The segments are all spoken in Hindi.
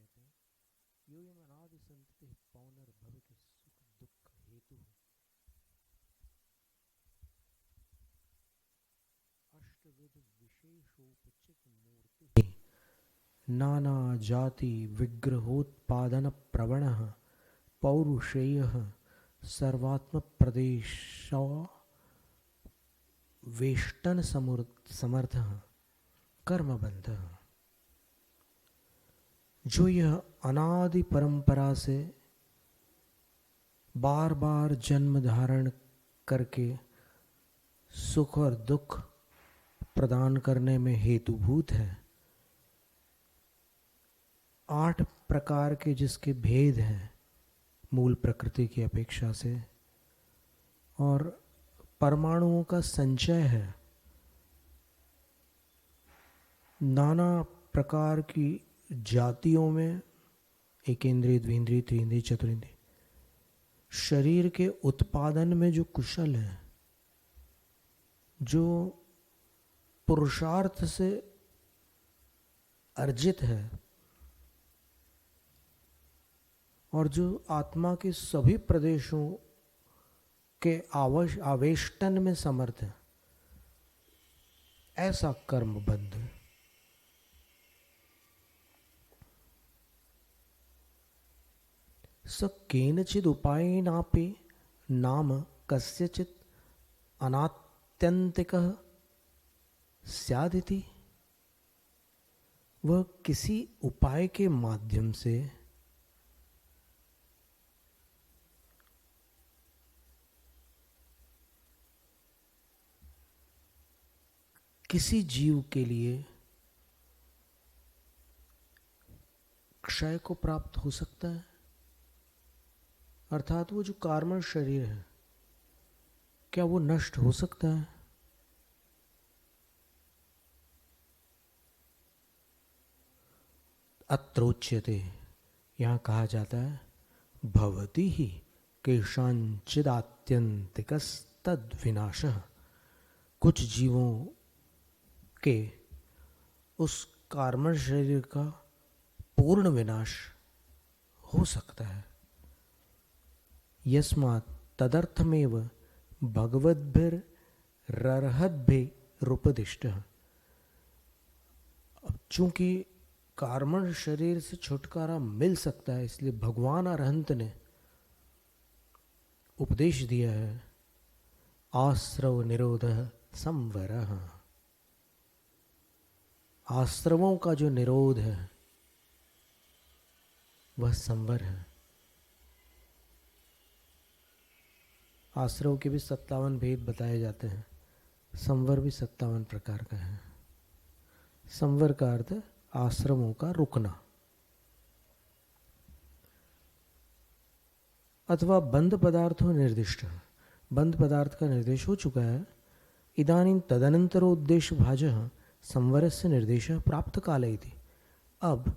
कहते हैं, यो यम अनादि संतति पौनर भविक सुख दुख हेतु अष्टविध विशेषोपचित मूर्ति नाना जाति विग्रहोत्पादन प्रवण पौरुषेय सर्वात्म प्रदेश वेष्टन समर्थ कर्मबंध, जो यह अनादि परंपरा से बार बार जन्म धारण करके सुख और दुख प्रदान करने में हेतुभूत है। 8 प्रकार के जिसके भेद हैं मूल प्रकृति की अपेक्षा से, और परमाणुओं का संचय है, नाना प्रकार की जातियों में, एकेंद्रिय द्विंद्रिय त्रिंद्रिय चतुरिंद्रिय, शरीर के उत्पादन में जो कुशल है, जो पुरुषार्थ से अर्जित है, और जो आत्मा के सभी प्रदेशों के आवेष्टन में समर्थ है, ऐसा कर्मबंध। स केनचिद उपायेनापि नाम कस्यचित् अनात्यंतिकः स्यादिति, वह किसी उपाय के माध्यम से किसी जीव के लिए क्षय को प्राप्त हो सकता है। अर्थात वो जो कार्मण शरीर है, क्या वो नष्ट हो सकता है? अत्रोच्यते, यहाँ कहा जाता है, भवति ही केषांचिदात्यंतिकस्तद् विनाशः, कुछ जीवों के उस कार्मण शरीर का पूर्ण विनाश हो सकता है। यस्मात् तदर्थमेव भगवद्भिरर्हद्भिरुपदिष्टः, अब चूंकि कार्मण शरीर से छुटकारा मिल सकता है, इसलिए भगवान अरहंत ने उपदेश दिया है, आश्रव निरोधः संवरः, आश्रवों का जो निरोध है वह संवर है। आश्रव के भी 57 भेद बताए जाते हैं, संवर भी 57 प्रकार का है। संवर का अर्थ आश्रमों का रुकना अथवा बंध पदार्थों निर्दिष्ट। बंध पदार्थ का निर्देश हो चुका है। इदानीं तदनंतरोद्देश्य भाजः संवरस्य निर्देशः प्राप्त काले इति, अब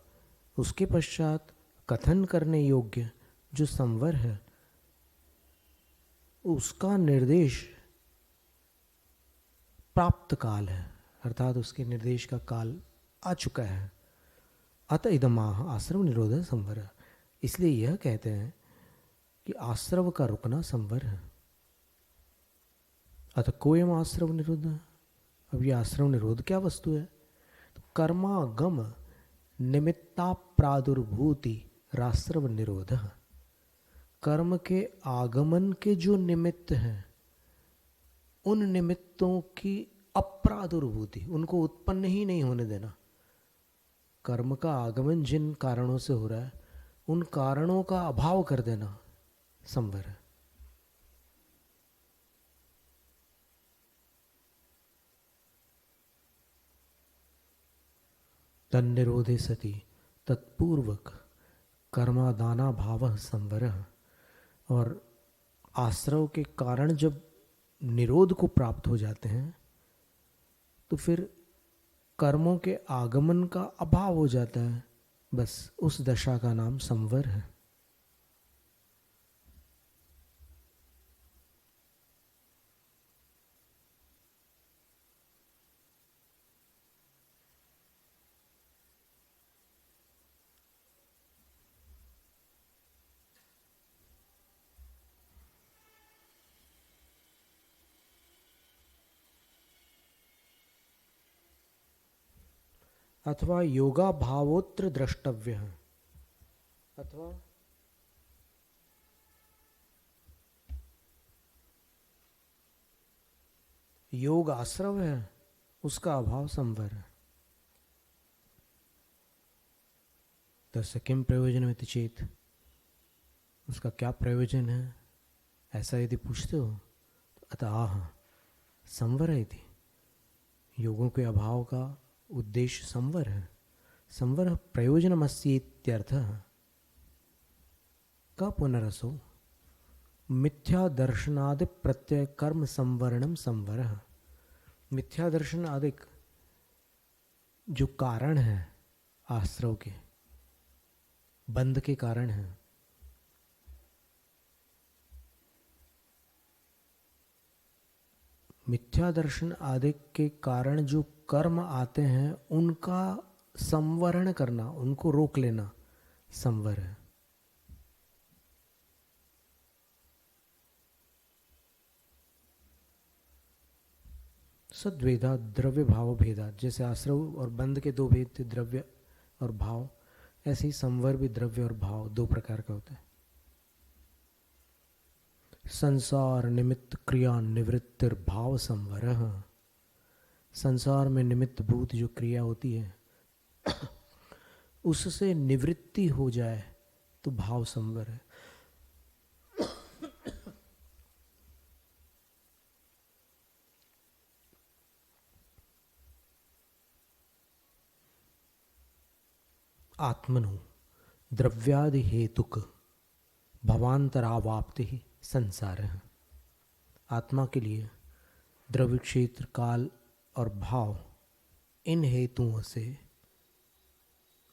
उसके पश्चात कथन करने योग्य जो संवर है उसका निर्देश प्राप्त काल है, अर्थात उसके निर्देश का काल आ चुका है। अत इदमाह आश्रव निरोध संवर, इसलिए यह कहते हैं कि आश्रव का रुकना संवर है। अत कोयम आश्रव निरोध, अब ये आश्रव निरोध क्या वस्तु है? तो कर्मागम निमित्ता प्रादुर्भूति राश्रव निरोध, कर्म के आगमन के जो निमित्त हैं उन निमित्तों की अप्रादुर्भूति, उनको उत्पन्न ही नहीं होने देना। कर्म का आगमन जिन कारणों से हो रहा है उन कारणों का अभाव कर देना संवर है। तन्निरोधे सति तत्पूर्वक कर्मादाना भाव संवर, और आश्रव के कारण जब निरोध को प्राप्त हो जाते हैं तो फिर कर्मों के आगमन का अभाव हो जाता है, बस उस दशा का नाम संवर है। अथवा योगा भावोत्र द्रष्टव्य, अथवा योग आश्रव है, उसका अभाव संवर है। तस्य किम प्रयोजनमिति चेत, उसका क्या प्रयोजन है, ऐसा यदि पूछते हो तो अतः संवर है। यदि योगों के अभाव का उद्देश्य संवर है, संवर प्रयोजनमस्ति इत्यर्थः। का पुनरसो मिथ्या दर्शनादि प्रत्यय कर्म संवरणम संवरः। मिथ्या दर्शन आदि जो कारण है आश्रव के, बंध के कारण है, मिथ्या दर्शन आदि के कारण जो कर्म आते हैं उनका संवरण करना, उनको रोक लेना संवर है। सद्वेदा द्रव्य भाव भेदा, जैसे आश्रव और बंध के दो भेद थे, द्रव्य और भाव, ऐसे ही संवर भी द्रव्य और भाव दो प्रकार का होता है। संसार निमित्त क्रिया निवृत्तिर भाव संवरः। संसार में निमित्त भूत जो क्रिया होती है उससे निवृत्ति हो जाए तो भाव संवर है। आत्मनो द्रव्यादि हेतुक भवांतरावाप्ति संसार है। आत्मा के लिए द्रव्य क्षेत्र काल और भाव, इन हेतुओं से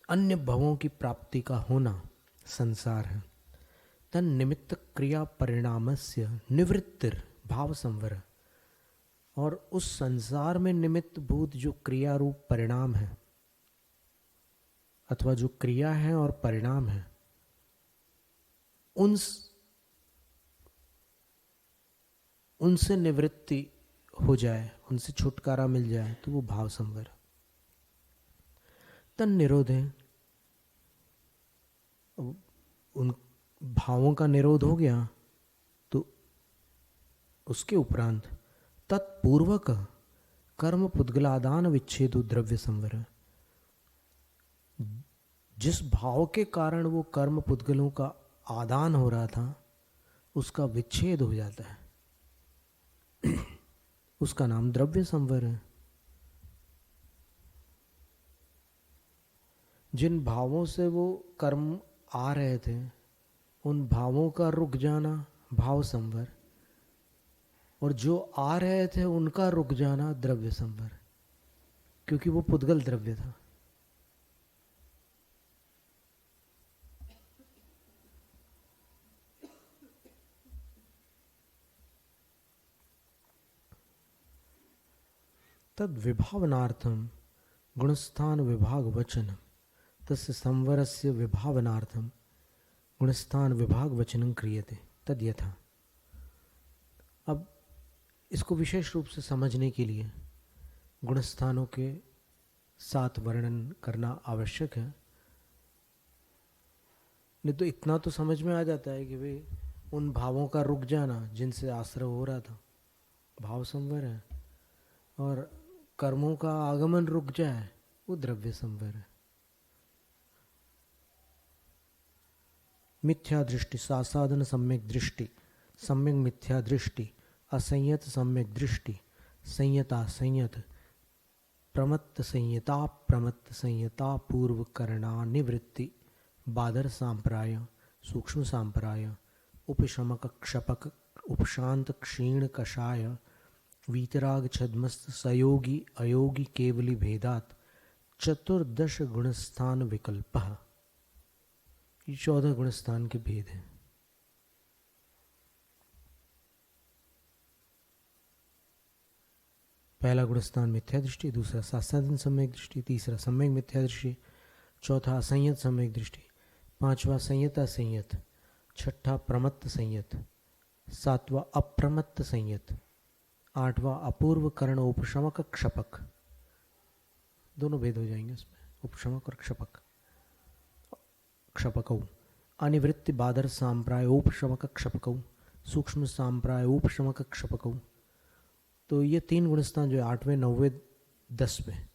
अन्य भवों की प्राप्ति का होना संसार है। तन निमित्त क्रिया परिणामस्य निवृत्तिर भाव संवर, और उस संसार में निमित्त भूत जो क्रिया रूप परिणाम है, अथवा जो क्रिया है और परिणाम है, उनसे निवृत्ति हो जाए, उनसे छुटकारा मिल जाए तो वो भाव संवर। तन निरोध है, उन भावों का निरोध हो गया तो उसके उपरांत तत्पूर्वक कर्म पुद्गलादान विच्छेदो द्रव्य संवर। जिस भाव के कारण वो कर्म पुद्गलों का आदान हो रहा था उसका विच्छेद हो जाता है, उसका नाम द्रव्य संवर है। जिन भावों से वो कर्म आ रहे थे उन भावों का रुक जाना भाव संवर, और जो आ रहे थे उनका रुक जाना द्रव्य संवर, क्योंकि वो पुद्गल द्रव्य था। तद विभावनार्थम गुणस्थान विभाग वचन, तस्य संवरस्य विभावनार्थम गुणस्थान विभाग वचनं क्रियते तद यथा। अब इसको विशेष रूप से समझने के लिए गुणस्थानों के साथ वर्णन करना आवश्यक है। नहीं तो इतना तो समझ में आ जाता है कि भाई उन भावों का रुक जाना जिनसे आश्रय हो रहा था भाव संवर है, और कर्मों का आगमन रुक जाए वो द्रव्य संवर है। मिथ्या दृष्टि, सासाधन सम्यक दृष्टि, सम्यक मिथ्या दृष्टि, असंयत सम्यक दृष्टि, संयता संयत, प्रमत्त संयता प्रमत्त संयता, पूर्व करना निवृत्ति, बादर सांप्राय, सूक्ष्म सांप्राय, उपशमक क्षपक, उपशांत क्षीण कषाय, वीतराग छद्मस्त, सयोगी अयोगी केवली भेदात, चतुर्दश गुणस्थान विकल्पः। ये 14 गुणस्थान के भेद हैं। पहला गुणस्थान मिथ्या दृष्टि, दूसरा सासाधन सम्यक दृष्टि, तीसरा सम्यक मिथ्या दृष्टि, चौथा असंयत सम्यक दृष्टि, पांचवा संयता संयत, छठा प्रमत्त संयत, सातवां अप्रमत्त संयत, आठवां अपूर्व कर्ण उपशमक क्षपक। दोनों भेद हो जाएंगे उसमें। उपशमक और क्षपक, क्षपकौ। अनिवृत्ति बादर सांप्राय उपशमक क्षपकौ, सूक्ष्म सांप्राय उपशमक क्षपकौ। तो ये तीन गुणस्थान जो 8वें 9वें 10वें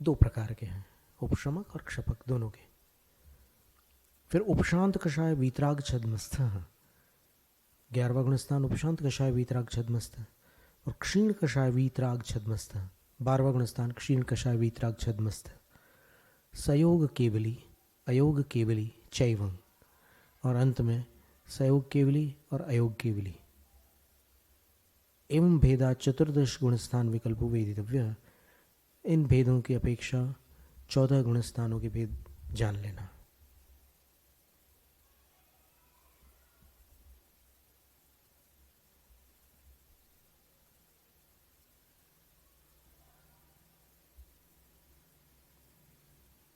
2 प्रकार के हैं, उपशमक और क्षपक दोनों के। फिर उपशांत कषाय वीतराग छद्मस्थ, 11वां गुणस्थान उपशांत कषाय वीतराग छद्मस्थ। और क्षीण कषाय वीतराग छद्मस्थ, 12वां गुणस्थान क्षीण कषाय वीतराग छद्मस्थ। सयोग केवली अयोग केवली चैवं, और अंत में सयोग केवली और अयोग केवली। एवं भेदा चतुर्दश गुणस्थान विकल्पो वेदितव्य, इन भेदों की अपेक्षा 14 गुणस्थानों के भेद जान लेना।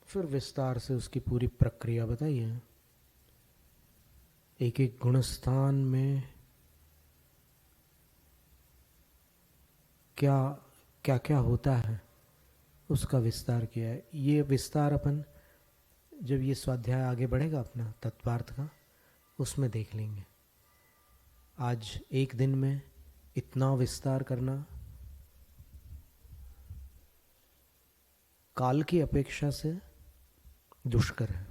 फिर विस्तार से उसकी पूरी प्रक्रिया बताइए। एक एक गुणस्थान में क्या क्या क्या होता है उसका विस्तार किया है। ये विस्तार अपन जब ये स्वाध्याय आगे बढ़ेगा अपना तत्वार्थ का, उसमें देख लेंगे। आज एक दिन में इतना विस्तार करना काल की अपेक्षा से दुष्कर है।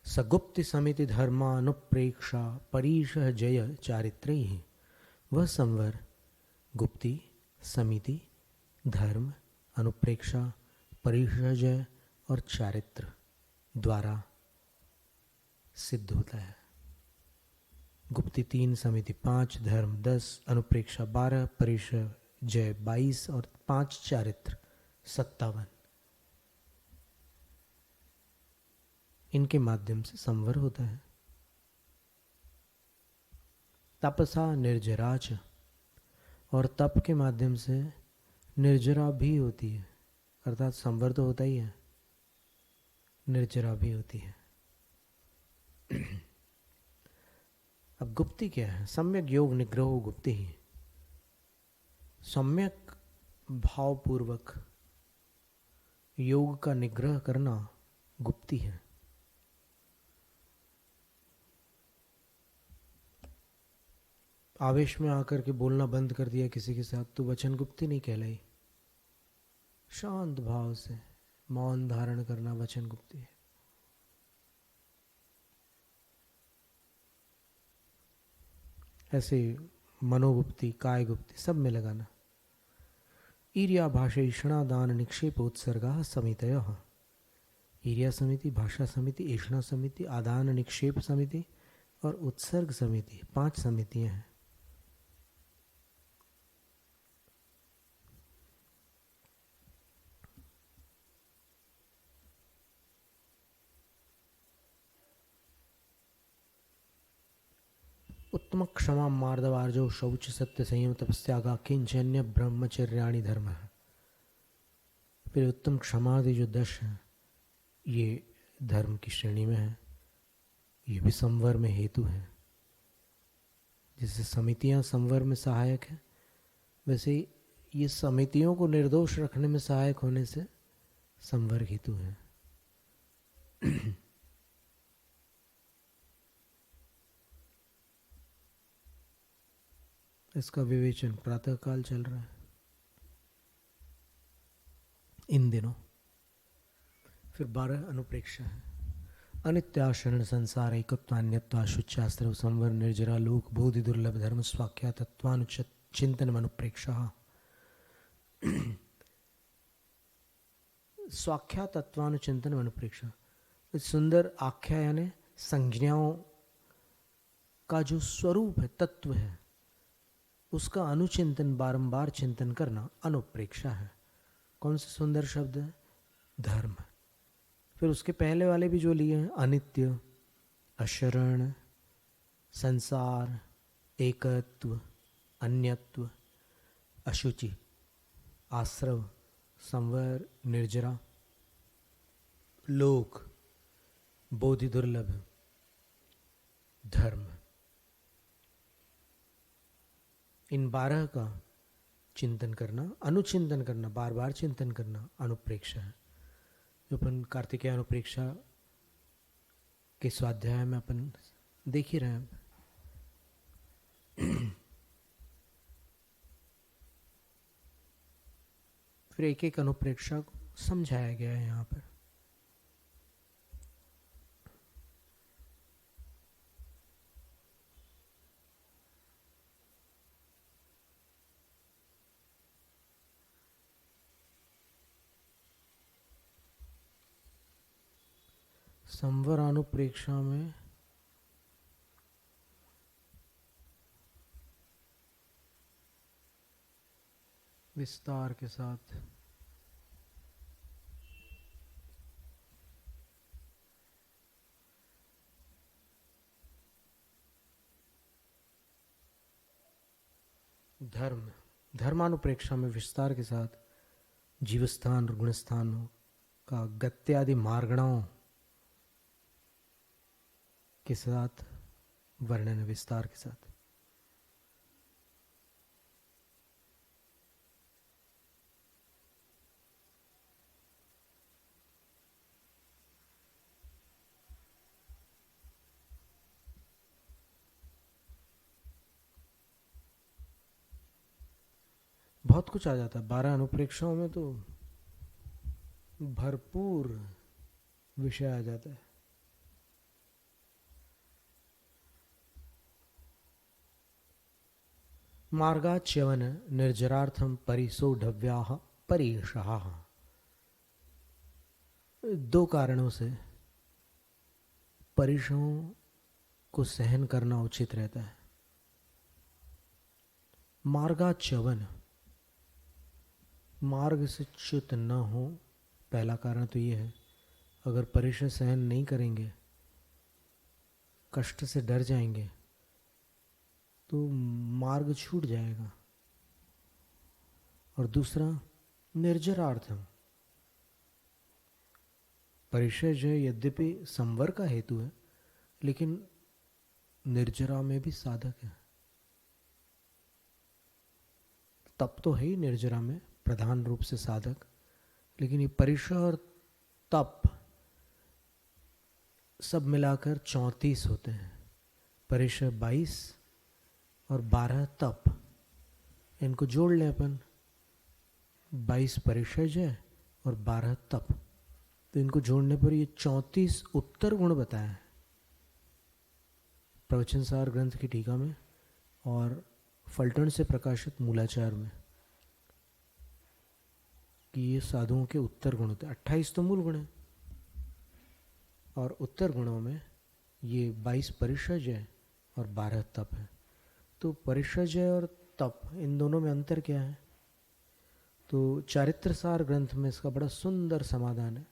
सगुप्ति समिति धर्मानुप्रेक्षा परीश जय चारित्रैः, वह संवर गुप्ति समिति धर्म अनुप्रेक्षा परिषजय और चारित्र द्वारा सिद्ध होता है। गुप्ति 3, समिति 5, धर्म 10, अनुप्रेक्षा 12, परिषजय 22 और 5 चारित्र 57। इनके माध्यम से संवर होता है। तपसा निर्जराच, और तप के माध्यम से निर्जरा भी होती है, अर्थात संवर तो होता ही है, निर्जरा भी होती है। अब गुप्ति क्या है? सम्यक योग निग्रहो गुप्ति ही, सम्यक भावपूर्वक योग का निग्रह करना गुप्ति है। आवेश में आकर के बोलना बंद कर दिया किसी के साथ तो वचन गुप्ति नहीं कहलाई। शांत भाव से मौन धारण करना वचन गुप्ति है। ऐसे मनोगुप्ति काय गुप्ति सब में लगाना। ईर्या भाषेषणा दान निक्षेपोत्सर्गा समितयः, ईर्या समिति, भाषा समिति, ऐषणा समिति, आदान निक्षेप समिति और उत्सर्ग समिति, 5 समितियां हैं। उत्तम क्षमा मार्दवार्जो शौच सत्य संयम तपस्यागा किंचन्य ब्रह्मचर्याणि धर्म है। फिर उत्तम क्षमादि जो 10 है ये धर्म की श्रेणी में है, ये भी संवर में हेतु है। जैसे समितियां संवर में सहायक है, वैसे ये समितियों को निर्दोष रखने में सहायक होने से संवर हेतु है। इसका विवेचन प्रातः काल चल रहा है इन दिनों। फिर 12 अनुप्रेक्षा है। अनित्याशरण संसार एकत्वान्यत्वा शुच्यास्त्र संवर निर्जरा लोक बोधि दुर्लभ धर्म स्वाख्या तत्वानुचित चिंतन अनुप्रेक्षा। स्वाख्या तत्वानुचिंतन अनुप्रेक्षा, सुंदर आख्या यानी संज्ञाओं का जो स्वरूप है, तत्व है, उसका अनुचिंतन बारंबार चिंतन करना अनुप्रेक्षा है। कौन से सुंदर शब्द है? धर्म। फिर उसके पहले वाले भी जो लिए हैं, अनित्य, अशरण, संसार, एकत्व, अन्यत्व, अशुचि, आश्रव, संवर, निर्जरा, लोक, बोधि दुर्लभ, धर्म। इन 12 का चिंतन करना, अनुचिंतन करना, बार बार चिंतन करना अनुप्रेक्षा है। जो अपन कार्तिकेय अनुप्रेक्षा के स्वाध्याय में अपन देख ही रहे हैं। फिर एक एक अनुप्रेक्षा को समझाया गया है यहाँ पर। संवर अनुप्रेक्षा में विस्तार के साथ धर्मानुप्रेक्षा में विस्तार के साथ जीवस्थान और गुणस्थानों का गत्यादि मार्गणाओं के साथ वर्णन, विस्तार के साथ। बहुत कुछ आ जाता है 12 अनुप्रेक्षाओं में, तो भरपूर विषय आ जाता है। मार्गाच्यवन निर्जरार्थम परिसोढव्याः परेषाः। 2 कारणों से परिशों को सहन करना उचित रहता है। मार्गाच्यवन, मार्ग से च्युत न हो, पहला कारण तो ये है। अगर परिश्रम सहन नहीं करेंगे, कष्ट से डर जाएंगे, तो मार्ग छूट जाएगा। और दूसरा निर्जरार्थम, परिचय जो यद्यपि संवर का हेतु है, लेकिन निर्जरा में भी साधक है। तप तो है ही निर्जरा में प्रधान रूप से साधक, लेकिन ये परिचय और तप सब मिलाकर 34 होते हैं। परिचय 22 और 12 तप, इनको जोड़ लें अपन, 22 परिचय और 12 तप, तो इनको जोड़ने पर ये 34 उत्तर गुण बताए हैं प्रवचन सार ग्रंथ की टीका में और फलटन से प्रकाशित मूलाचार में, कि ये साधुओं के उत्तर गुण होते हैं। 28 तो मूल गुण है और उत्तर गुणों में ये 22 परिचय और 12 तप है। तो परिचय और तप, इन दोनों में अंतर क्या है? तो चारित्र सार ग्रंथ में इसका बड़ा सुंदर समाधान है।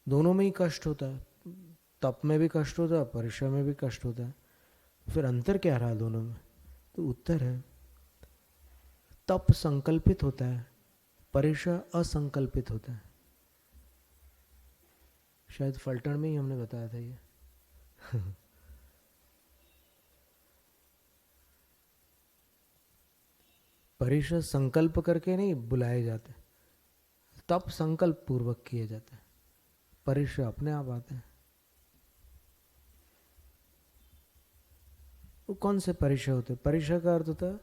दोनों में ही कष्ट होता है, तप में भी कष्ट होता है, परिचय में भी कष्ट होता है। फिर अंतर क्या रहा दोनों में? तो उत्तर है, तप संकल्पित होता है, परिचय असंकल्पित होता है। शायद फलटन में ही हमने बताया था ये। परिचय संकल्प करके नहीं बुलाए जाते, तप संकल्प पूर्वक किए जाते हैं, परिचय अपने आप आते हैं। वो कौन से परिचय होते हैं? परिचय का अर्थ होता है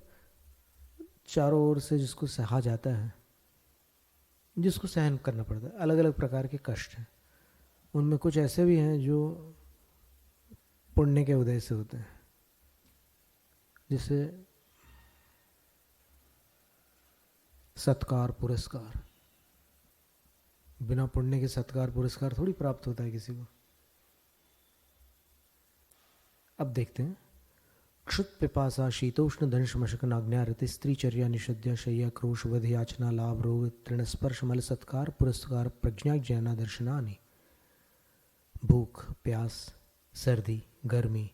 चारों ओर से जिसको सहा जाता है, जिसको सहन करना पड़ता है। अलग अलग प्रकार के कष्ट हैं, उनमें कुछ ऐसे भी हैं जो पुण्य के उदय से होते हैं, जैसे सत्कार पुरस्कार। बिना पुण्य के सत्कार पुरस्कार थोड़ी प्राप्त होता है किसी को। अब देखते हैं, क्षुत पिपासा शीतोष्ण दंश मशक नाग्न्या रति स्त्रीचर्या निषद्या शय्या क्रोश वध याचना लाभ रोग तृण स्पर्श मल सत्कार पुरस्कार प्रज्ञा ज्ञाना दर्शनानि। भूख प्यास, सर्दी गर्मी,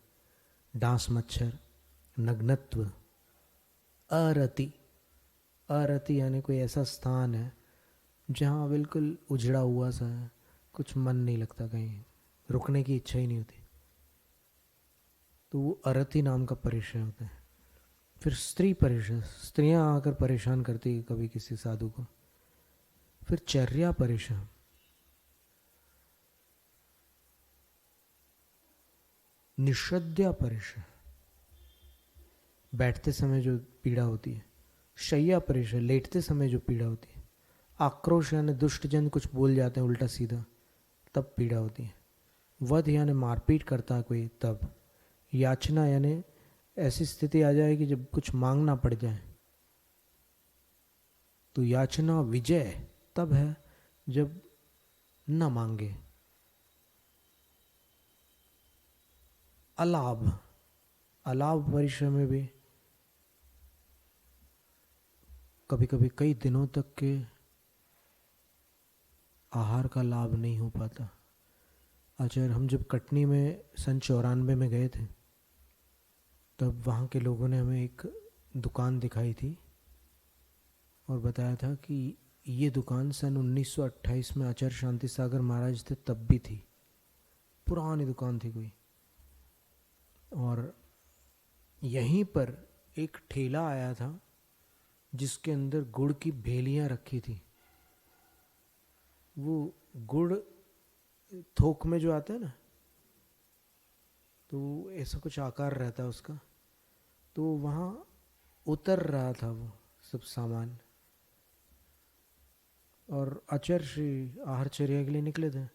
डांस मच्छर, नग्नत्व, अरति। अरति यानी कोई ऐसा स्थान है जहाँ बिल्कुल उजड़ा हुआ सा है, कुछ मन नहीं लगता, कहीं रुकने की इच्छा ही नहीं होती, तो वो अरति नाम का परिचय होता है। फिर स्त्री परिषद, स्त्रियां आकर परेशान करती कभी किसी साधु को। फिर चर्या परिषद, निषद्या परिषद, बैठते समय जो पीड़ा होती है। शय्या परिषद, लेटते समय जो पीड़ा होती है। आक्रोश यानी दुष्टजन कुछ बोल जाते हैं उल्टा सीधा, तब पीड़ा होती है। वध यानी मारपीट करता है कोई, तब। याचना यानी ऐसी स्थिति आ जाए कि जब कुछ मांगना पड़ जाए, तो याचना विजय तब है जब न मांगे। अलाभ, अलाभ परिषद में भी कभी कभी कई दिनों तक के आहार का लाभ नहीं हो पाता। आचार्य, हम जब कटनी में सन 94 में गए थे, तब वहाँ के लोगों ने हमें एक दुकान दिखाई थी और बताया था कि ये दुकान सन 1928 में आचार्य शांति सागर महाराज थे तब भी थी। पुरानी दुकान थी कोई। और यहीं पर एक ठेला आया था जिसके अंदर गुड़ की भेलियां रखी थी। वो गुड़ थोक में जो आता है ना, तो ऐसा कुछ आकार रहता है उसका, तो वहाँ उतर रहा था वो सब सामान। और आचार्य श्री आहारचर्या के लिए निकले थे।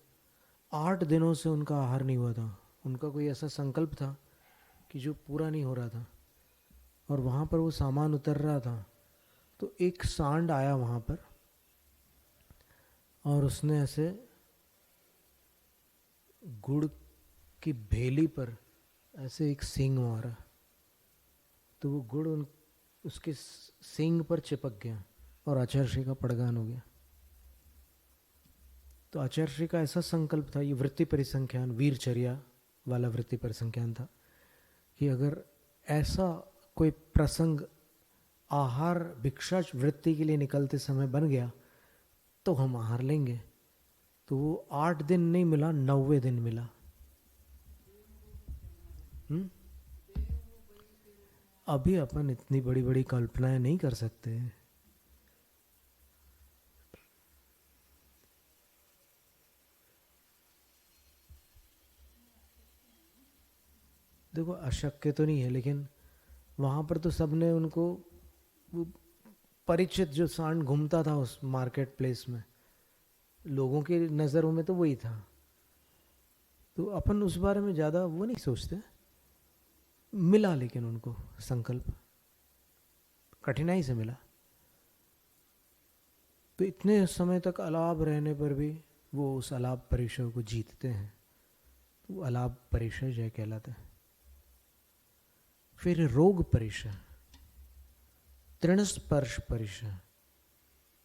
8 दिनों से उनका आहार नहीं हुआ था। उनका कोई ऐसा संकल्प था कि जो पूरा नहीं हो रहा था, और वहाँ पर वो सामान उतर रहा था। तो एक सांड आया वहाँ पर और उसने ऐसे गुड़ की भेली पर ऐसे एक सींग मारा, तो वो गुड़ उसके सींग पर चिपक गया और आचार्य श्री का पड़गान हो गया। तो आचार्य श्री का ऐसा संकल्प था, ये वृत्ति परिसंख्यान, वीरचर्या वाला वृत्ति परिसंख्यान था, कि अगर ऐसा कोई प्रसंग आहार भिक्षा वृत्ति के लिए निकलते समय बन गया तो हम आहार लेंगे। तो वो 8 दिन नहीं मिला, 90 दिन मिला। अभी अपन इतनी बड़ी बड़ी कल्पनाएं नहीं कर सकते। देखो, अशक्य तो नहीं है, लेकिन वहां पर तो सबने उनको, वो परिचित जो सांड घूमता था उस मार्केट प्लेस में, लोगों की नज़रों में तो वही था। तो अपन उस बारे में ज़्यादा वो नहीं सोचते। मिला लेकिन उनको संकल्प कठिनाई से मिला। तो इतने समय तक अलाभ रहने पर भी वो उस अलाभ परिषद को जीतते हैं, तो वो अलाभ परिषद जय कहलाता है। फिर रोग परिषद, तृण स्पर्श परिषद।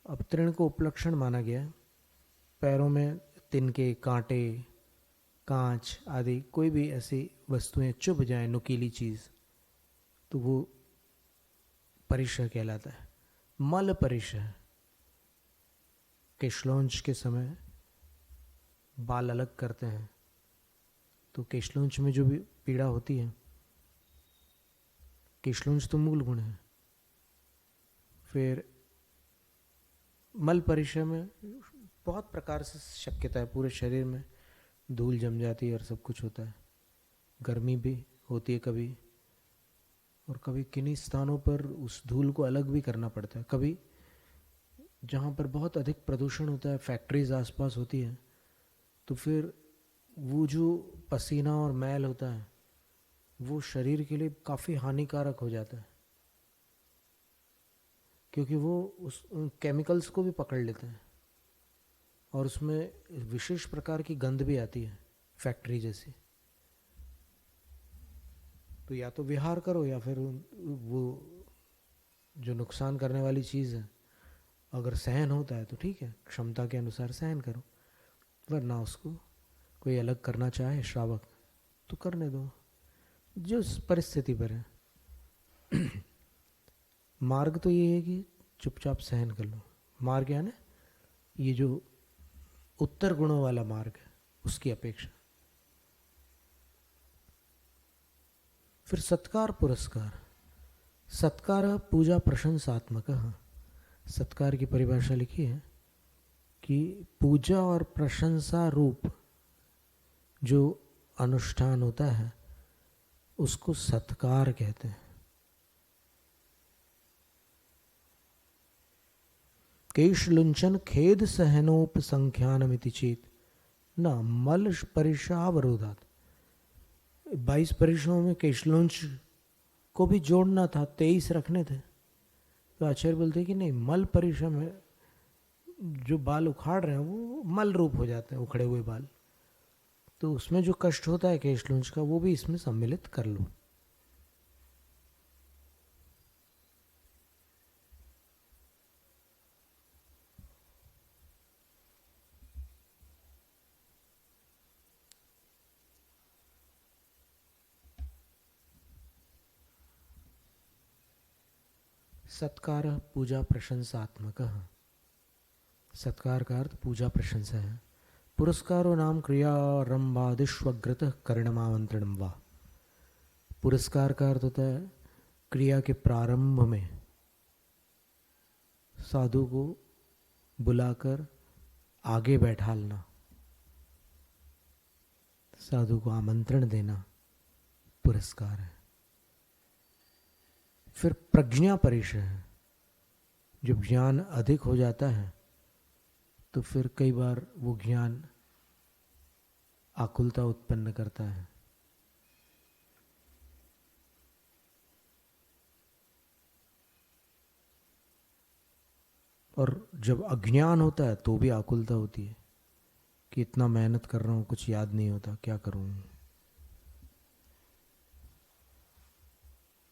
अब तृण को उपलक्षण माना गया। पैरों में तिनके, कांटे, कांच आदि कोई भी ऐसी वस्तुएं चुभ जाए, नुकीली चीज, तो वो परिषद कहलाता है। मल परिषद, केशलौंच के समय बाल अलग करते हैं, तो केशलौंच में जो भी पीड़ा होती है, केशलौंच तो मूल गुण है। फिर मल परिषद में बहुत प्रकार से शक्यता है, पूरे शरीर में धूल जम जाती है और सब कुछ होता है। गर्मी भी होती है कभी, और कभी किन्हीं स्थानों पर उस धूल को अलग भी करना पड़ता है। कभी जहाँ पर बहुत अधिक प्रदूषण होता है, फैक्ट्रीज आसपास होती है, तो फिर वो जो पसीना और मैल होता है वो शरीर के लिए काफ़ी हानिकारक हो जाता है, क्योंकि वो उस केमिकल्स को भी पकड़ लेते हैं और उसमें विशेष प्रकार की गंध भी आती है, फैक्ट्री जैसी। तो या तो विहार करो, या फिर वो जो नुकसान करने वाली चीज़ है, अगर सहन होता है तो ठीक है, क्षमता के अनुसार सहन करो, वरना उसको कोई अलग करना चाहे श्रावक तो करने दो, जो परिस्थिति पर है। मार्ग तो ये है कि चुपचाप सहन कर लो। मार्ग है ना, ये जो उत्तर गुणों वाला मार्ग है उसकी अपेक्षा। फिर सत्कार पुरस्कार, सत्कार पूजा प्रशंसात्मक। सत्कार की परिभाषा लिखी है कि पूजा और प्रशंसा रूप जो अनुष्ठान होता है उसको सत्कार कहते हैं। केशलुंचन खेद सहनोपसंख्यानमिति चेत न मल परिशावरोधात। 22 परिशों में केशलुंच को भी जोड़ना था, 23 रखने थे। तो आचार्य बोलते कि नहीं, मल परिशा में जो बाल उखाड़ रहे हैं वो मल रूप हो जाते हैं, उखड़े हुए बाल, तो उसमें जो कष्ट होता है केशलुंच का वो भी इसमें सम्मिलित कर लो। सत्कार पूजा प्रशंसात्मक। सत्कार का अर्थ पूजा प्रशंसा है। पुरस्कारो नाम क्रियारंभादिष्वग्रत कर्णमामंत्रणम वा। पुरस्कार का अर्थ होता है क्रिया के प्रारंभ में साधु को बुलाकर आगे बैठालना, साधु को आमंत्रण देना पुरस्कार है। फिर प्रज्ञा परिचय है। जब ज्ञान अधिक हो जाता है तो फिर कई बार वो ज्ञान आकुलता उत्पन्न करता है। और जब अज्ञान होता है तो भी आकुलता होती है कि इतना मेहनत कर रहा हूँ, कुछ याद नहीं होता, क्या करूँ।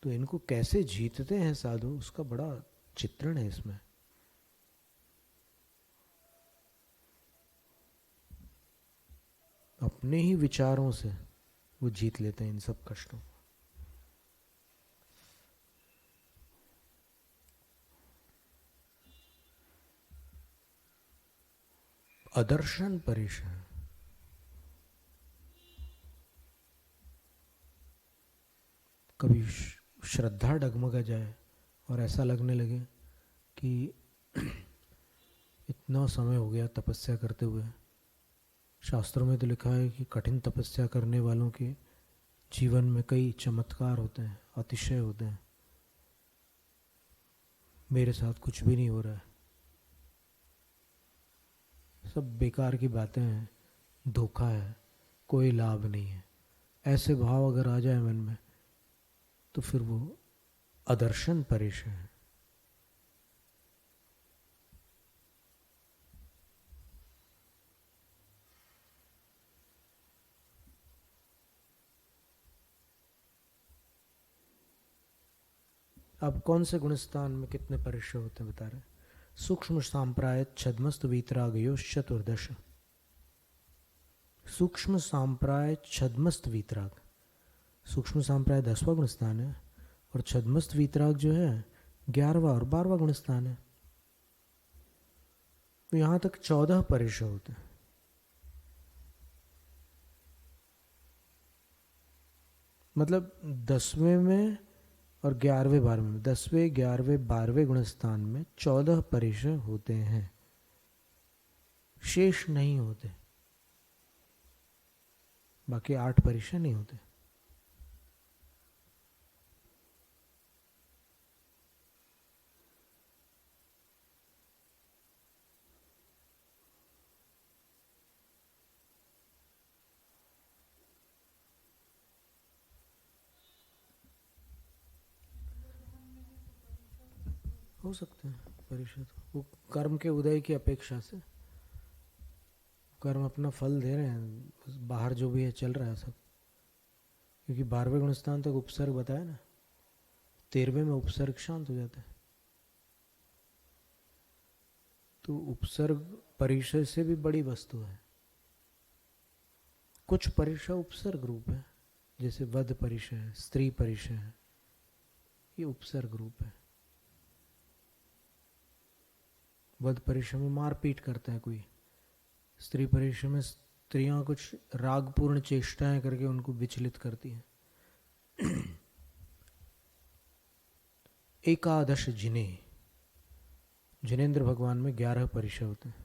तो इनको कैसे जीतते हैं साधु, उसका बड़ा चित्रण है इसमें। अपने ही विचारों से वो जीत लेते हैं इन सब कष्टों को। अदर्शन परिचय। कभी श्रद्धा डगमगा जाए और ऐसा लगने लगे कि इतना समय हो गया तपस्या करते हुए। शास्त्रों में तो लिखा है कि कठिन तपस्या करने वालों के जीवन में कई चमत्कार होते हैं, अतिशय होते हैं। मेरे साथ कुछ भी नहीं हो रहा है, सब बेकार की बातें हैं, धोखा है, कोई लाभ नहीं है। ऐसे भाव अगर आ जाए मन में तो फिर वो अदर्शन परिचय है। अब कौन से गुणस्थान में कितने परिचय होते हैं बता रहे। सूक्ष्म सांप्राय छद्मस्त वीतरागयो चतुर्दश। सूक्ष्म सांप्राय छद्मस्त वीतराग, सूक्ष्म सांप्राय 10वां गुणस्थान है और छद्मस्त वीतराग जो है 11वां और 12वां गुणस्थान है। तो यहां तक 14 परिचय होते हैं। मतलब 10वें में और 11वें 12वें में, 10वें 11वें 12वें गुणस्थान में 14 परिचय होते हैं, शेष नहीं होते। बाकी 8 परिचय नहीं होते। हो सकते हैं परिचय, तो वो कर्म के उदय की अपेक्षा से, कर्म अपना फल दे रहे हैं, बाहर जो भी है चल रहा है सब। क्योंकि 12वें गुणस्थान तक उपसर्ग बताया ना, 13वें में उपसर्ग शांत हो जाता है। तो उपसर्ग परिचय से भी बड़ी वस्तु है। कुछ परिचय उपसर्ग रूप है, जैसे वध परिचय है, स्त्री परिचय है, ये उपसर्ग रूप है। वध परिचय में मारपीट करता है कोई, स्त्री परिचय में स्त्रियां कुछ रागपूर्ण चेष्टाएं करके उनको विचलित करती हैं। एकादश जिने, जिनेन्द्र भगवान में 11 परिचय होते हैं।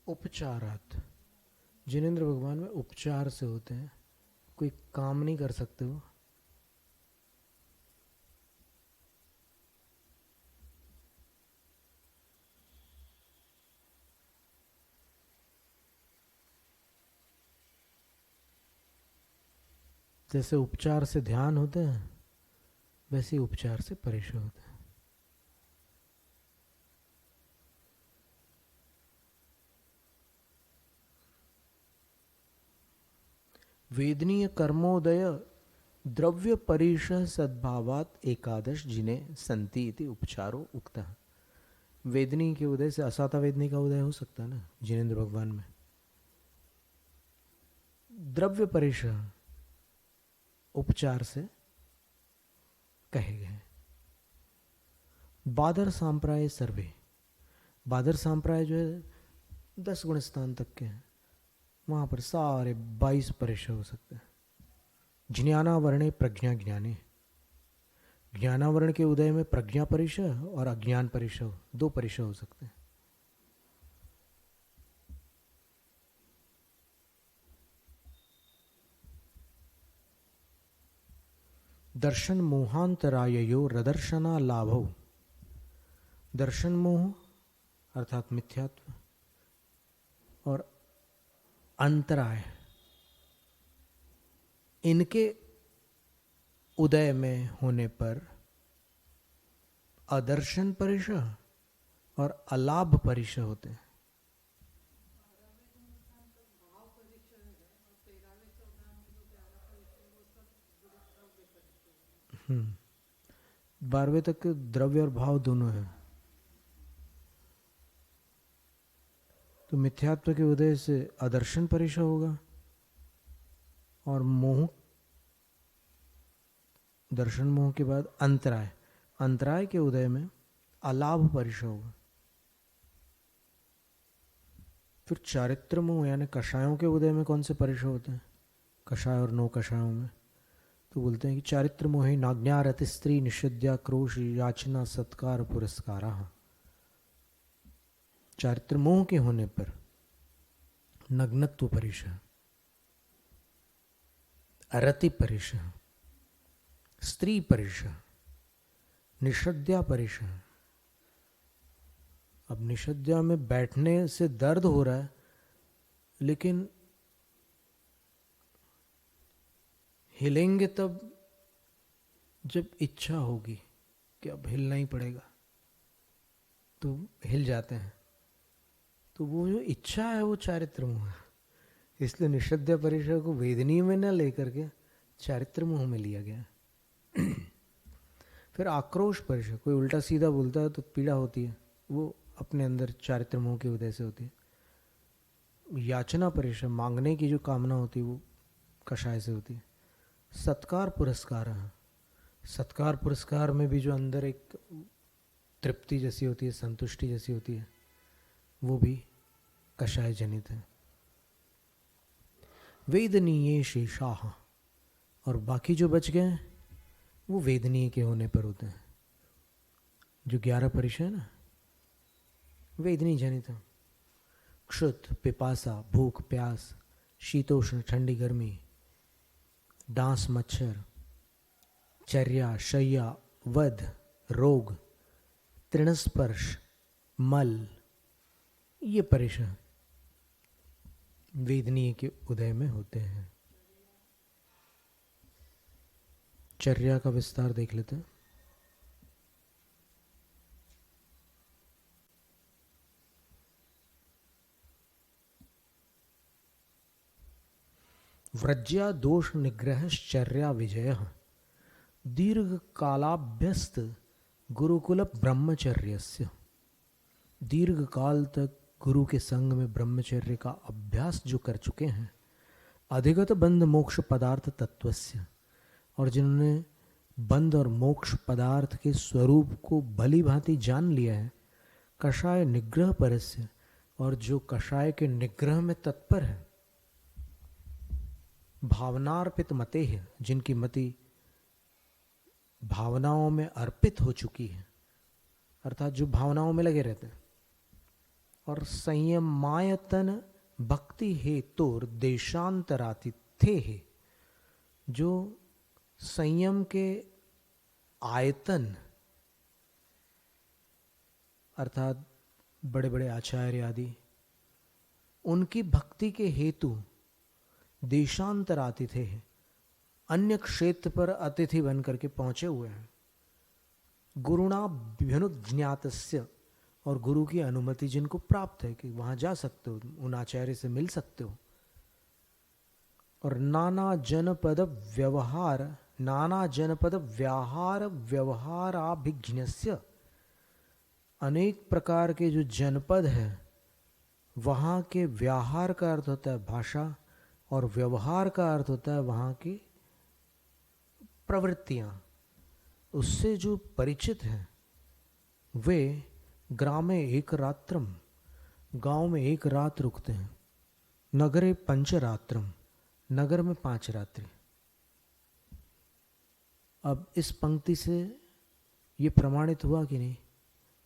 उपचारात, जिनेन्द्र भगवान में उपचार से होते हैं, कोई काम नहीं कर सकते वो। जैसे उपचार से ध्यान होते हैं, वैसे ही उपचार से परिचय होते हैं। वेदनीय कर्मोदय द्रव्य परिशः सद्भावात एकादश जिने संति इति उपचारो उक्तः। वेदनी के उदय से असाता वेदनी का उदय हो सकता है ना जिनेन्द्र भगवान में। द्रव्य परिशः उपचार से कहे गए। बादर सांप्राय सर्वे, बादर सांप्राय जो है 10 गुण स्थान तक के हैं, वहां पर सारे 22 परिचय हो सकते हैं। ज्ञानावरणे प्रज्ञा ज्ञाने, ज्ञानावरण के उदय में प्रज्ञा परिचय और अज्ञान परिचय, 2 परिचय हो सकते हैं। दर्शन मोहांतराययो रदर्शना लाभो, दर्शन मोह अर्थात मिथ्यात्व और अंतराय, इनके उदय में होने पर अदर्शन परिचय और अलाभ परिचय होते हैं। 12वें तक के द्रव्य और भाव दोनों हैं। तो मिथ्यात्व के उदय से अदर्शन परिचय होगा और मोह, दर्शन मोह के बाद अंतराय, अंतराय के उदय में अलाभ परिचय होगा। फिर चारित्र मोह यानी कषायों के उदय में कौन से परिचय होते हैं, कषाय और 9 कषायों में, तो बोलते हैं कि चारित्र मोहे नाज्ञा रति स्त्री निषिद्या क्रोश याचना सत्कार पुरस्कारा। चारित्र मोह के होने पर नग्नत्व परिचय, रति परिचय, स्त्री परिचय, निषद्या परिचय। अब निषद्या में बैठने से दर्द हो रहा है, लेकिन हिलेंगे तब जब इच्छा होगी कि अब हिलना ही पड़ेगा, तो हिल जाते हैं। तो वो जो इच्छा है वो चारित्र मोह है। इसलिए निषद्या परिचय को वेदनीय में न लेकर के चारित्र मोह में लिया गया। फिर आक्रोश परिचय, कोई उल्टा सीधा बोलता है तो पीड़ा होती है, वो अपने अंदर चारित्र मोह की वजह से होती है। याचना परिचय, मांगने की जो कामना होती है वो कषाय से होती है। सत्कार पुरस्कार, सत्कार पुरस्कार में भी जो अंदर एक तृप्ति जैसी होती है, संतुष्टि जैसी होती है, वो भी कषाय जनित है। वेदनीय शेषाः, और बाकी जो बच गए वो वेदनीय के होने पर होते हैं। जो 11 परिचय है ना, वेदनीय जनित है। क्षुत, पिपासा, भूख प्यास, शीतोष्ण ठंडी गर्मी, डांस मच्छर, चर्या शय्या, वध रोग, तृणस्पर्श, मल, ये परिचय वेदनीय के उदय में होते हैं। चर्या का विस्तार देख लेते हैं। व्रज्या दोष निग्रहश्चर्या विजय दीर्घ कालाभ्यस्त गुरुकुल ब्रह्मचर्यस्य, दीर्घ काल तक गुरु के संग में ब्रह्मचर्य का अभ्यास जो कर चुके हैं, अधिगत बंध मोक्ष पदार्थ तत्वस्य, और जिन्होंने बंध और मोक्ष पदार्थ के स्वरूप को भली भांति जान लिया है, कषाय निग्रह परस्य, और जो कषाय के निग्रह में तत्पर है, भावनार्पित मते है, जिनकी मति भावनाओं में अर्पित हो चुकी है, अर्थात जो भावनाओं में लगे रहते हैं, और संयमायतन भक्ति हेतुर देशांतरातिथे है, जो संयम के आयतन अर्थात बड़े बड़े आचार्य आदि, उनकी भक्ति के हेतु देशांतर आतिथे हैं, अन्य क्षेत्र पर अतिथि बन करके पहुंचे हुए हैं। गुरुणा व्यनुज्ञातस्य, और गुरु की अनुमति जिनको प्राप्त है कि वहां जा सकते हो, उन आचार्य से मिल सकते हो। और नाना जनपद व्याहार व्यवहाराभिज्ञस्य, अनेक प्रकार के जो जनपद है वहाँ के व्याहार का अर्थ होता है भाषा, और व्यवहार का अर्थ होता है वहाँ की प्रवृत्तियाँ, उससे जो परिचित हैं वे ग्रामे एक रात्रम, गांव में एक रात रुकते हैं, नगरे पंचरात्रम, नगर में 5 रात्रि। अब इस पंक्ति से ये प्रमाणित हुआ कि नहीं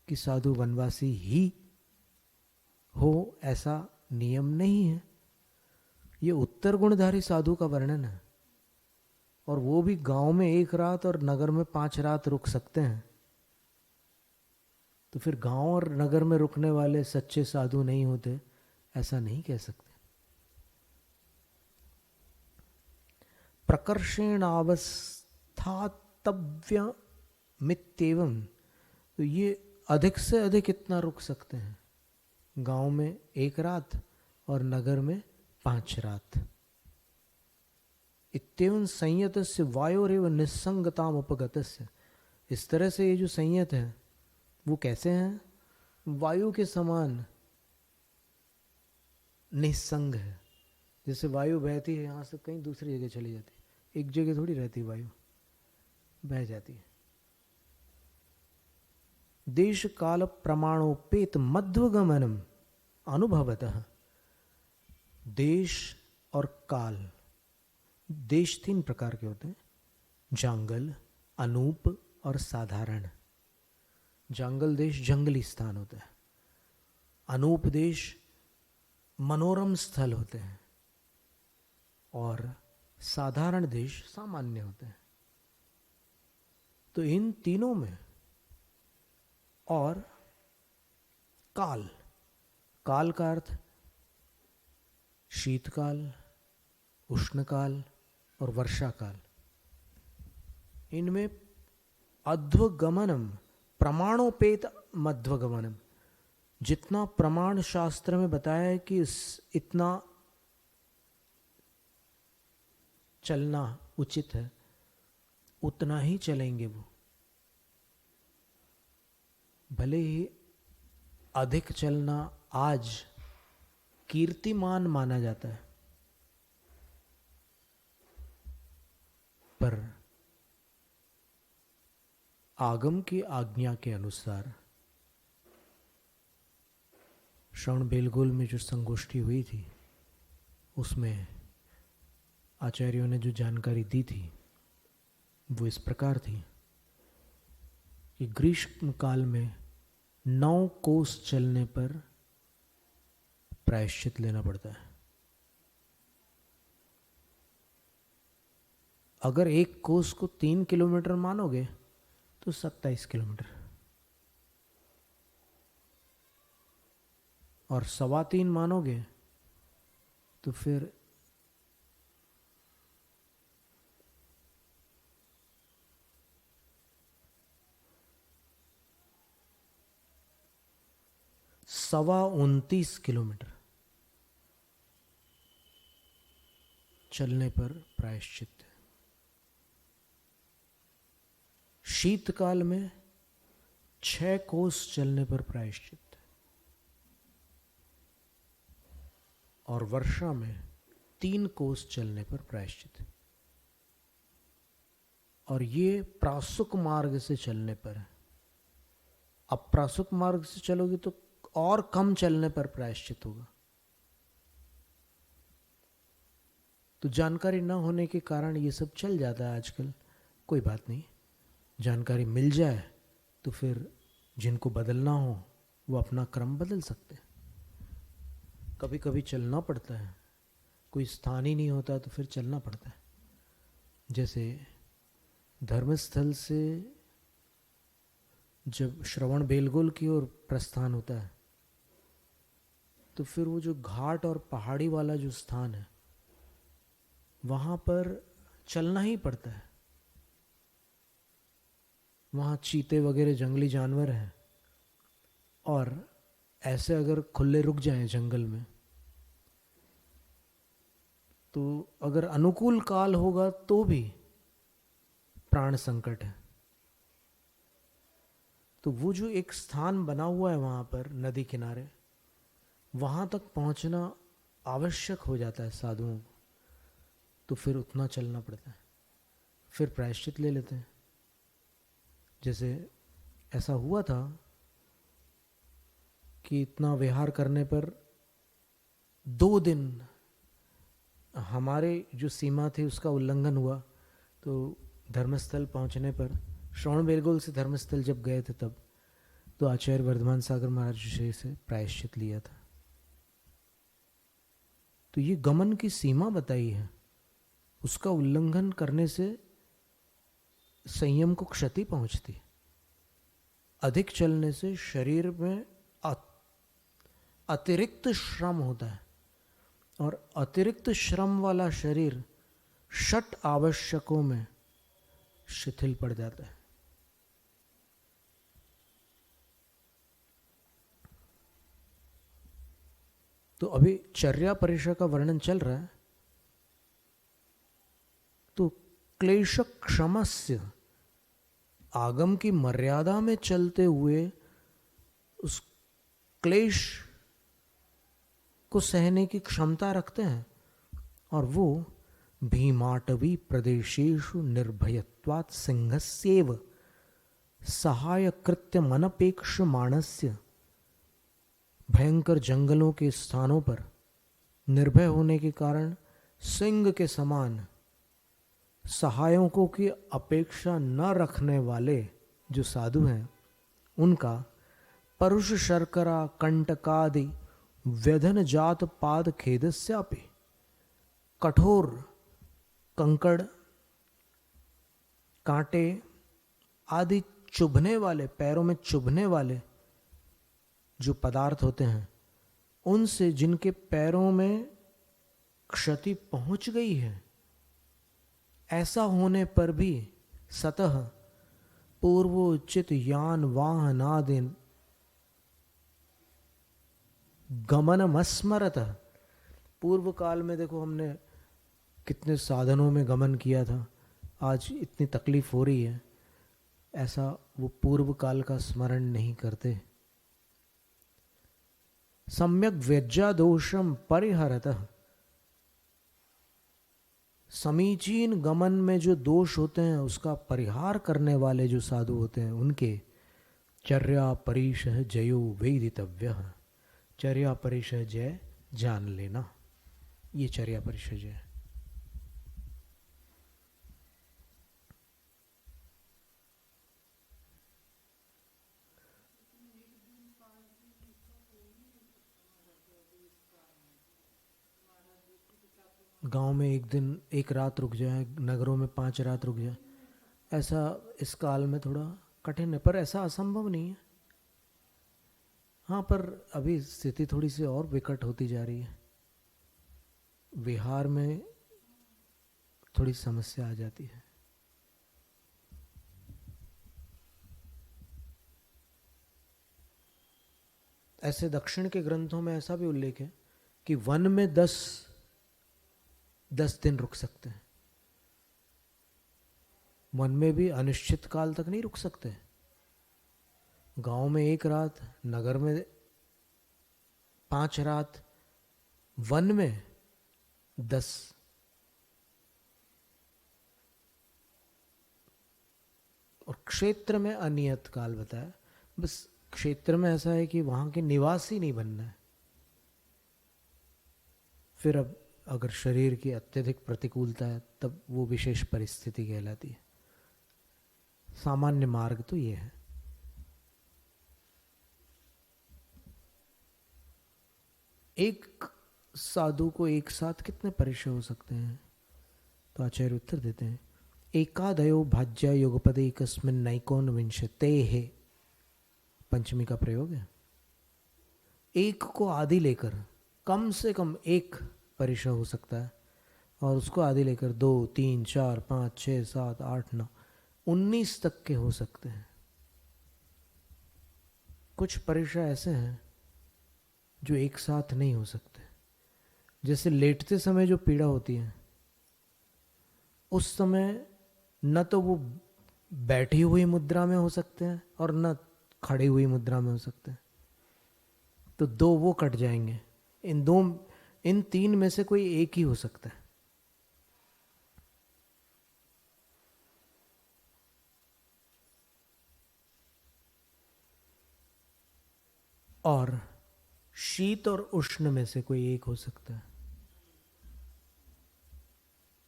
कि साधु वनवासी ही हो, ऐसा नियम नहीं है। ये उत्तर गुणधारी साधु का वर्णन है, और वो भी गांव में 1 रात और नगर में 5 रात रुक सकते हैं। तो फिर गांव और नगर में रुकने वाले सच्चे साधु नहीं होते, ऐसा नहीं कह सकते। प्रकर्षेणावस्थातव्य मित्येवं, तो ये अधिक से अधिक इतना रुक सकते हैं, गांव में 1 रात और नगर में 5 रात। इत्येवं संयतस्य वायोरेव निस्संगताम उपगतस्य, इस तरह से ये जो संयत है वो कैसे हैं? वायु के समान निस्संग है। जैसे वायु बहती है यहाँ से कहीं दूसरी जगह चली जाती है, एक जगह थोड़ी रहती, वायु बह जाती है। देश काल प्रमाणोपेत मध्वगमनम अनुभवतः, देश और काल, देश 3 प्रकार के होते हैं, जांगल, अनूप और साधारण। जांगल देश जंगली स्थान होता है, अनूप देश मनोरम स्थल होते हैं, और साधारण देश सामान्य होते हैं। तो इन तीनों में, और काल, काल का अर्थ शीतकाल, उष्णकाल और वर्षाकाल, इनमें अध्वगमनम प्रमाणोपेत मध्वगमनम, जितना प्रमाण शास्त्र में बताया है कि इतना चलना उचित है, उतना ही चलेंगे वो। भले ही अधिक चलना आज कीर्तिमान माना जाता है, पर आगम की आज्ञा के अनुसार श्रवण बेलगोल में जो संगोष्ठी हुई थी, उसमें आचार्यों ने जो जानकारी दी थी वो इस प्रकार थी कि ग्रीष्म काल में 9 कोस चलने पर प्रायश्चित लेना पड़ता है। अगर 1 कोस को 3 किलोमीटर मानोगे तो 27 किलोमीटर, और 3.25 मानोगे तो फिर सवा 29 किलोमीटर चलने पर प्रायश्चित। शीतकाल में 6 कोस चलने पर प्रायश्चित। और वर्षा में 3 कोस चलने पर प्रायश्चित। और ये प्रासुक मार्ग से चलने पर है। अब प्रासुक मार्ग से चलोगे तो और कम चलने पर प्रायश्चित होगा। तो जानकारी ना होने के कारण ये सब चल जाता है आजकल। कोई बात नहीं, जानकारी मिल जाए तो फिर जिनको बदलना हो वो अपना क्रम बदल सकते हैं। कभी कभी चलना पड़ता है, कोई स्थान ही नहीं होता तो फिर चलना पड़ता है। जैसे धर्मस्थल से जब श्रवण बेलगोल की ओर प्रस्थान होता है तो फिर वो जो घाट और पहाड़ी वाला जो स्थान है वहाँ पर चलना ही पड़ता है। वहाँ चीते वगैरह जंगली जानवर हैं, और ऐसे अगर खुले रुक जाएं जंगल में तो अगर अनुकूल काल होगा तो भी प्राण संकट है। तो वो जो एक स्थान बना हुआ है वहाँ पर नदी किनारे, वहाँ तक पहुँचना आवश्यक हो जाता है साधुओं को, तो फिर उतना चलना पड़ता है। फिर प्रायश्चित ले लेते हैं। जैसे ऐसा हुआ था कि इतना विहार करने पर 2 दिन हमारे जो सीमा थी उसका उल्लंघन हुआ। तो धर्मस्थल पहुंचने पर श्रवण बेलगोल से धर्मस्थल जब गए थे तब तो आचार्य वर्धमान सागर महाराज जी से प्रायश्चित लिया था। तो ये गमन की सीमा बताई है, उसका उल्लंघन करने से संयम को क्षति पहुंचती। अधिक चलने से शरीर में अतिरिक्त श्रम होता है, और अतिरिक्त श्रम वाला शरीर षट आवश्यकों में शिथिल पड़ जाता है। तो अभी चर्या परिषद का वर्णन चल रहा है। तो क्लेश क्षमस्य, आगम की मर्यादा में चलते हुए उस क्लेश को सहने की क्षमता रखते हैं, और वो भीमाटवी प्रदेशेषु निर्भयत्वात् सिंहस्येव सहाय कृत्य मनपेक्ष मानस्य, भयंकर जंगलों के स्थानों पर निर्भय होने के कारण सिंह के समान सहायकों की अपेक्षा न रखने वाले जो साधु हैं उनका परुष शर्करा कंटकादि व्यधन जात पाद खेदस्यापि, कठोर कंकड़ कांटे आदि चुभने वाले, पैरों में चुभने वाले जो पदार्थ होते हैं उनसे जिनके पैरों में क्षति पहुंच गई है, ऐसा होने पर भी सतः पूर्वोचित यान वाहनादिन गमनमस्मरत, पूर्व काल में देखो हमने कितने साधनों में गमन किया था, आज इतनी तकलीफ हो रही है, ऐसा वो पूर्व काल का स्मरण नहीं करते। सम्यक व्यज्या दोषम परिहरतः, समीचीन गमन में जो दोष होते हैं उसका परिहार करने वाले जो साधु होते हैं उनके चर्या परिशः जयो वेदितव्यः, चर्या परिशः जय जान लेना, ये चर्या परिशः जय। गांव में एक दिन एक रात रुक जाए, नगरों में 5 रात रुक जाए, ऐसा इस काल में थोड़ा कठिन है, पर ऐसा असंभव नहीं है। हाँ, पर अभी स्थिति थोड़ी सी और विकट होती जा रही है, बिहार में थोड़ी समस्या आ जाती है। ऐसे दक्षिण के ग्रंथों में ऐसा भी उल्लेख है कि वन में 10 दिन रुक सकते हैं, वन में भी अनिश्चित काल तक नहीं रुक सकते। गांव में 1 रात, नगर में 5 रात, वन में 10, और क्षेत्र में अनियत काल बताया। बस क्षेत्र में ऐसा है कि वहां के निवासी नहीं बनना है। फिर अब अगर शरीर की अत्यधिक प्रतिकूलता है तब वो विशेष परिस्थिति कहलाती है। सामान्य मार्ग तो ये है। एक साधु को एक साथ कितने परिचय हो सकते हैं? तो आचार्य उत्तर देते हैं, एकादयो भाज्य युगपदे एकस्मिन् नैकोन विंशते है। पंचमी का प्रयोग है। एक को आदि लेकर कम से कम एक परिचय हो सकता है, और उसको आदि लेकर 2, 3, 4, 5, 6, 7, 8, 9, 19 तक के हो सकते हैं। कुछ परिचय ऐसे हैं जो एक साथ नहीं हो सकते। जैसे लेटते समय जो पीड़ा होती है, उस समय न तो वो बैठी हुई मुद्रा में हो सकते हैं और न खड़ी हुई मुद्रा में हो सकते हैं, तो दो वो कट जाएंगे। इन तीन में से कोई एक ही हो सकता है। और शीत और उष्ण में से कोई एक हो सकता है।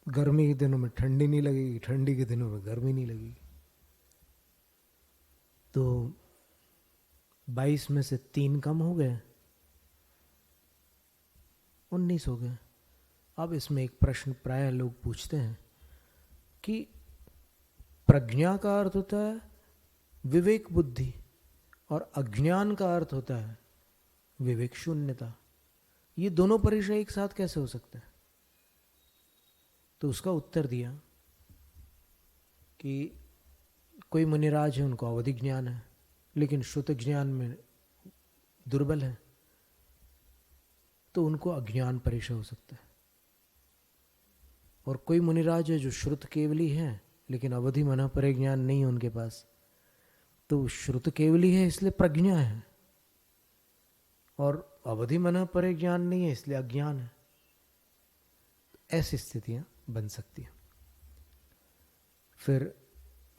गर्मी के दिनों में ठंडी नहीं लगेगी, ठंडी के दिनों में गर्मी नहीं लगेगी। तो 22 में से 3 कम हो गए, 19 हो गए। अब इसमें एक प्रश्न प्रायः लोग पूछते हैं कि प्रज्ञा का अर्थ होता है विवेक बुद्धि, और अज्ञान का अर्थ होता है विवेक शून्यता। ये दोनों परिचय एक साथ कैसे हो सकते हैं? तो उसका उत्तर दिया कि कोई मुनिराज है, उनको अवधि ज्ञान है, लेकिन श्रुत ज्ञान में दुर्बल है, तो उनको अज्ञान परिचय हो सकता है। और कोई मुनिराज है जो श्रुत केवली है, लेकिन अवधि मना परे ज्ञान नहीं है उनके पास, तो श्रुत केवली है इसलिए प्रज्ञा है, और अवधि मना परे ज्ञान नहीं है इसलिए अज्ञान है। ऐसी स्थितियां बन सकती हैं। फिर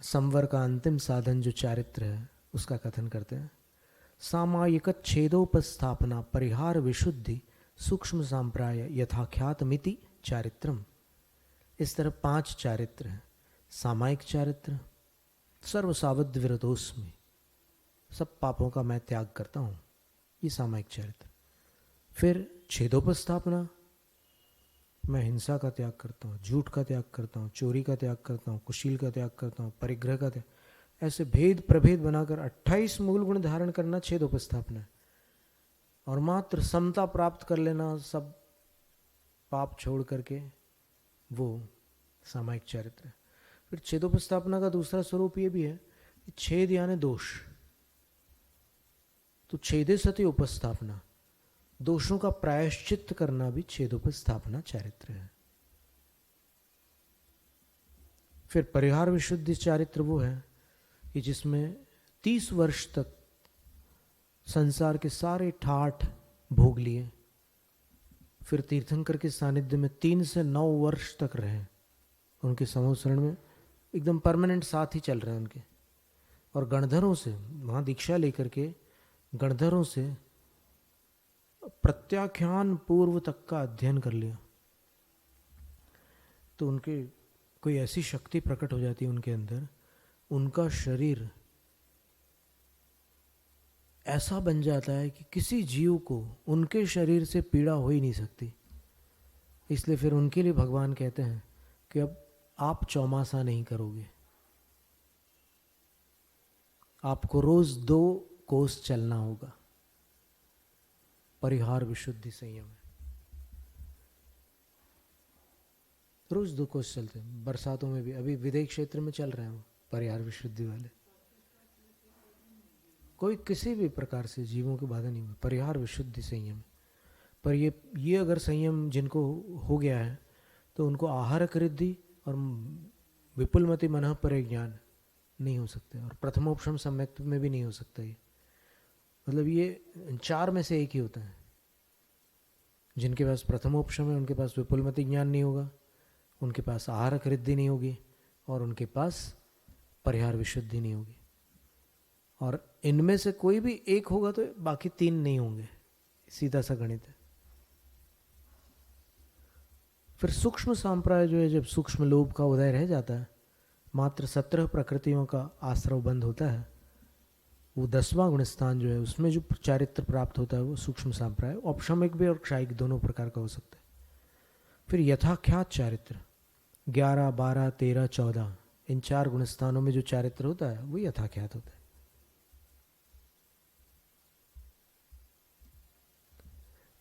संवर का अंतिम साधन जो चारित्र है उसका कथन करते हैं, सामायिक छेदोपस्थापना परिहार विशुद्धि सूक्ष्म सांप्राय यथाख्यात मिति चारित्रम। इस तरह 5 चारित्र हैं। सामायिक चारित्र, सर्वसावध विरतोस्मि, सब पापों का मैं त्याग करता हूं, ये सामायिक चारित्र। फिर छेदोपस्थापना, मैं हिंसा का त्याग करता हूँ, झूठ का त्याग करता हूँ, चोरी का त्याग करता हूँ, कुशील का त्याग करता हूँ, परिग्रह का त्याग, ऐसे भेद प्रभेद बनाकर 28 मूल गुण धारण करना छेदोपस्थापना है। और मात्र समता प्राप्त कर लेना, सब पाप छोड़ करके, वो सामायिक चरित्र है। फिर छेदोपस्थापना का दूसरा स्वरूप ये भी है कि छेद यानी दोष, तो छेदे सति उपस्थापना, दोषों का प्रायश्चित्त करना भी छेदोपस्थापना चारित्र है। फिर परिहार विशुद्धि चारित्र वो है कि जिसमें 30 वर्ष तक संसार के सारे ठाठ भोग लिए, फिर तीर्थंकर के सानिध्य में 3 से 9 वर्ष तक रहे, उनके समूसरण में एकदम परमानेंट साथ ही चल रहे हैं उनके, और गणधरों से वहाँ दीक्षा लेकर के गणधरों से प्रत्याख्यान पूर्व तक का अध्ययन कर लिया, तो उनके कोई ऐसी शक्ति प्रकट हो जाती है उनके अंदर, उनका शरीर ऐसा बन जाता है कि किसी जीव को उनके शरीर से पीड़ा हो ही नहीं सकती। इसलिए फिर उनके लिए भगवान कहते हैं कि अब आप चौमासा नहीं करोगे, आपको रोज 2 कोस चलना होगा। परिहार विशुद्धि संयम है, रोज 2 कोस चलते हैं। बरसातों में भी अभी विदेश क्षेत्र में चल रहे हैं परिहार विशुद्धि वाले, कोई किसी भी प्रकार से जीवों की बाधा नहीं हुई। परिहार विशुद्धि संयम। पर ये अगर संयम जिनको हो गया है तो उनको आहार रिद्धि और विपुलमति मनः परे ज्ञान नहीं हो सकते, और प्रथमोपशम सम्यक्त्व में भी नहीं हो सकता। ये मतलब ये 4 में से एक ही होता है। जिनके पास प्रथमोपशम है उनके पास विपुलमति ज्ञान नहीं होगा, उनके पास आहार रिद्धि नहीं होगी, और उनके पास परिहार विशुद्धि नहीं होगी। और इनमें से कोई भी एक होगा तो बाकी तीन नहीं होंगे, सीधा सा गणित है। फिर सूक्ष्म सांप्राय जो है, जब सूक्ष्म लोभ का उदय रह जाता है, मात्र 17 प्रकृतियों का आश्रव बंद होता है, वो 10वां गुणस्थान जो है उसमें जो चारित्र प्राप्त होता है वो सूक्ष्म सांप्राय, औपशमिक भी और क्षायिक दोनों प्रकार का हो सकता है। फिर यथाख्यात चारित्र 11, 12, 13, 14 इन 4 गुणस्थानों में जो चारित्र होता है वो यथाख्यात होता है।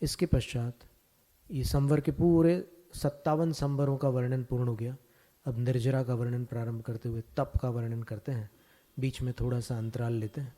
इसके पश्चात ये संवर के पूरे 57 संवरों का वर्णन पूर्ण हो गया। अब निर्जरा का वर्णन प्रारंभ करते हुए तप का वर्णन करते हैं, बीच में थोड़ा सा अंतराल लेते हैं।